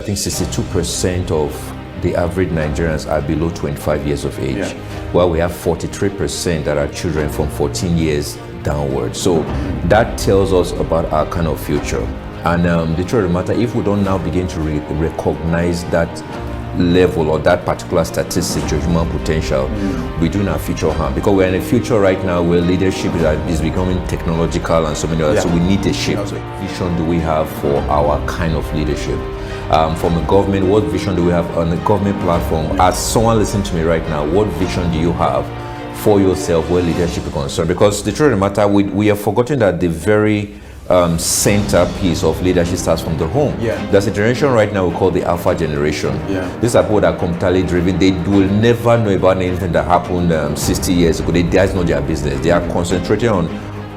I think 62% of the average Nigerians are below 25 years of age, while we have 43% that are children from 14 years downward. So that tells us about our kind of future. And the truth of the matter, if we don't now begin to recognize that level or that particular statistic to human potential, we do not future harm, because we're in a future right now where leadership is becoming technological and so many others. So we need a shift. What vision do we have for our kind of leadership? From the government, what vision do we have on the government platform? As someone listening to me right now, what vision do you have for yourself where leadership is concerned? Because the truth of the matter, we have forgotten that the very centerpiece of leadership starts from the home. There's a generation right now we call the alpha generation. These are people that are computerly driven. They will never know about anything that happened 60 years ago. That's not their business. They are concentrating on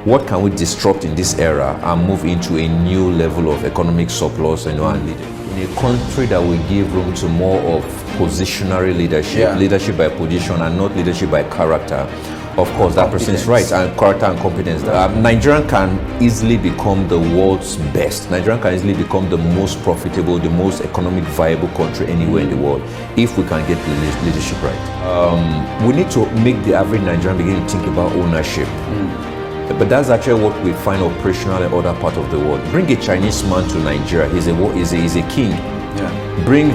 what can we disrupt in this era and move into a new level of economic surplus and leadership. In a country that will give room to more of positionary leadership, leadership by position and not leadership by character, of course that person is right, and character and competence. Nigeria can easily become the world's best. Nigeria can easily become the most profitable, the most economic viable country anywhere in the world if we can get the leadership right. We need to make the average Nigerian begin to think about ownership. But that's actually what we find operational in other parts of the world. Bring a Chinese man to Nigeria, he's a king.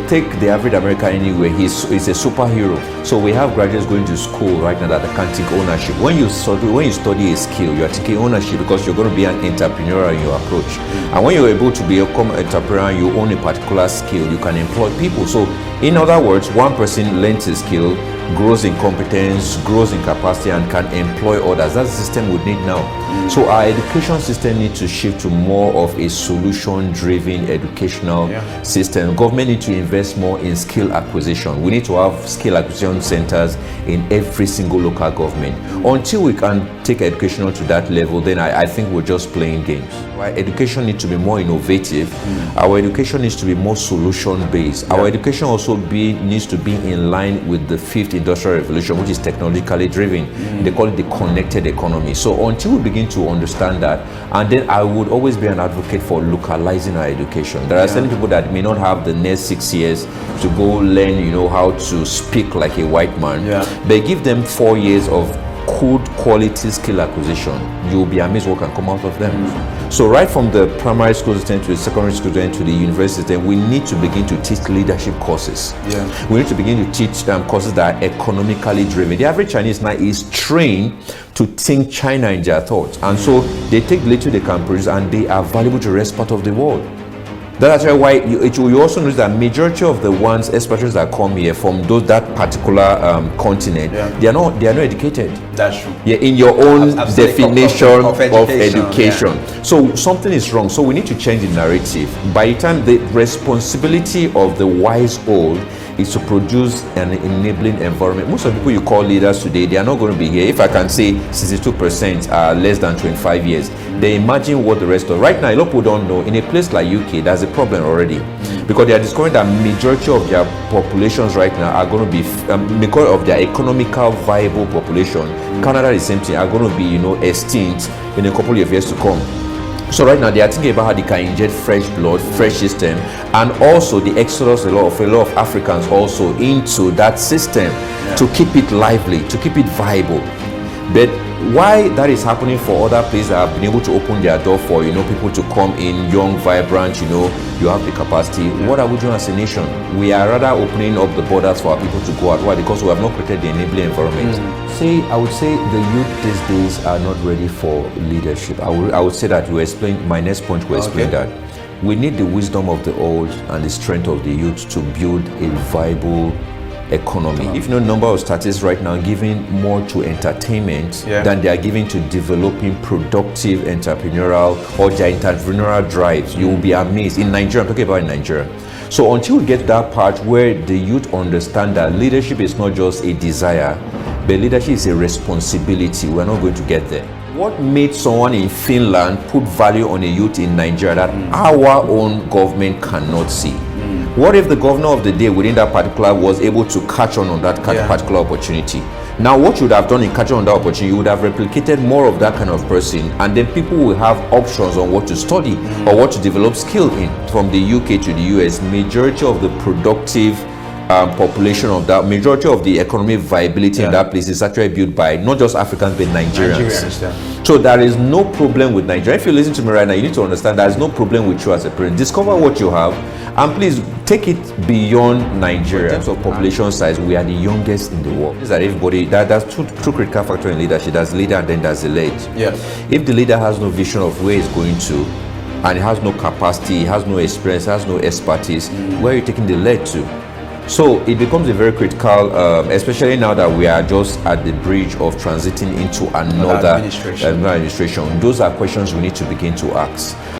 Take the average American anywhere, he's a superhero. So we have graduates going to school right now that can't take ownership. When you study a skill, you are taking ownership because you're going to be an entrepreneur in your approach. And when you're able to become an entrepreneur, you own a particular skill, you can employ people. So in other words, one person learns a skill, grows in competence, grows in capacity, and can employ others. That's the system we need now. So our education system needs to shift to more of a solution-driven educational system. Government needs to invest more in skill acquisition. We need to have skill acquisition centers in every single local government. Until we can take education to that level, then I think we're just playing games. Our education needs to be more innovative. Our education needs to be more solution-based. Our education also needs to be in line with the fifth industrial revolution, which is technologically driven. They call it the connected economy. So until we begin to understand that, and then I would always be an advocate for localizing our education. There are certain people that may not have the next 6 years to go learn, how to speak like a white man. They give them 4 years of good quality skill acquisition. You'll be amazed what can come out of them. So right from the primary school student to the secondary school student to the university, we need to begin to teach leadership courses. We need to begin to teach courses that are economically driven. The average Chinese now is trained to think China in their thoughts, and so they take little they can produce and they are valuable to the rest part of the world. That's why you also notice that majority of the ones, expatriates that come here from that particular continent, they are not educated. That's true. In your own definition of education. So something is wrong. So we need to change the narrative. By the time the responsibility of the wise old is to produce an enabling environment. Most of the people you call leaders today, they are not going to be here. If I can say 62% are less than 25 years, they imagine what the rest of. Right now, a lot of people don't know. In a place like UK, there's a problem already, because they are discovering that majority of their populations right now are going to be, because of their economical viable population, Canada the same thing, are going to be extinct in a couple of years to come. So right now they are thinking about how they can inject fresh blood, fresh system, and also the exodus of a lot of Africans also into that system to keep it lively, to keep it viable. But why that is happening for other places that have been able to open their door for people to come in, young, vibrant, you have the capacity. What are we doing as a nation? We are rather opening up the borders for our people to go out. Why? Because we have not created the enabling environment. I would say the youth these days are not ready for leadership. I would say that my next point will explain that. We need the wisdom of the old and the strength of the youth to build a viable economy. If no number of statistics right now giving more to entertainment than they are giving to developing productive entrepreneurial or their entrepreneurial drives, you will be amazed. In Nigeria, I'm talking about in Nigeria. So until we get that part where the youth understand that leadership is not just a desire, but leadership is a responsibility, we're not going to get there. What made someone in Finland put value on a youth in Nigeria that our own government cannot see? What if the governor of the day within that particular was able to catch on that particular opportunity? Now, what you would have done in catching on that opportunity, you would have replicated more of that kind of person, and then people will have options on what to study or what to develop skill in. From the UK to the US, majority of the productive population of that, majority of the economic viability in that place is actually built by not just Africans but Nigerians. So there is no problem with Nigeria. If you listen to me right now, you need to understand there is no problem with you as a parent. Discover what you have, and please take it beyond Nigeria. In terms of population size, we are the youngest in the world. Is that everybody? That's two critical factors in leadership. There's the leader, and then there's the led. If the leader has no vision of where he's going to, and he has no capacity, he has no experience, has no expertise, where are you taking the lead to? So it becomes a very critical, especially now that we are just at the bridge of transiting into another administration. Those are questions we need to begin to ask.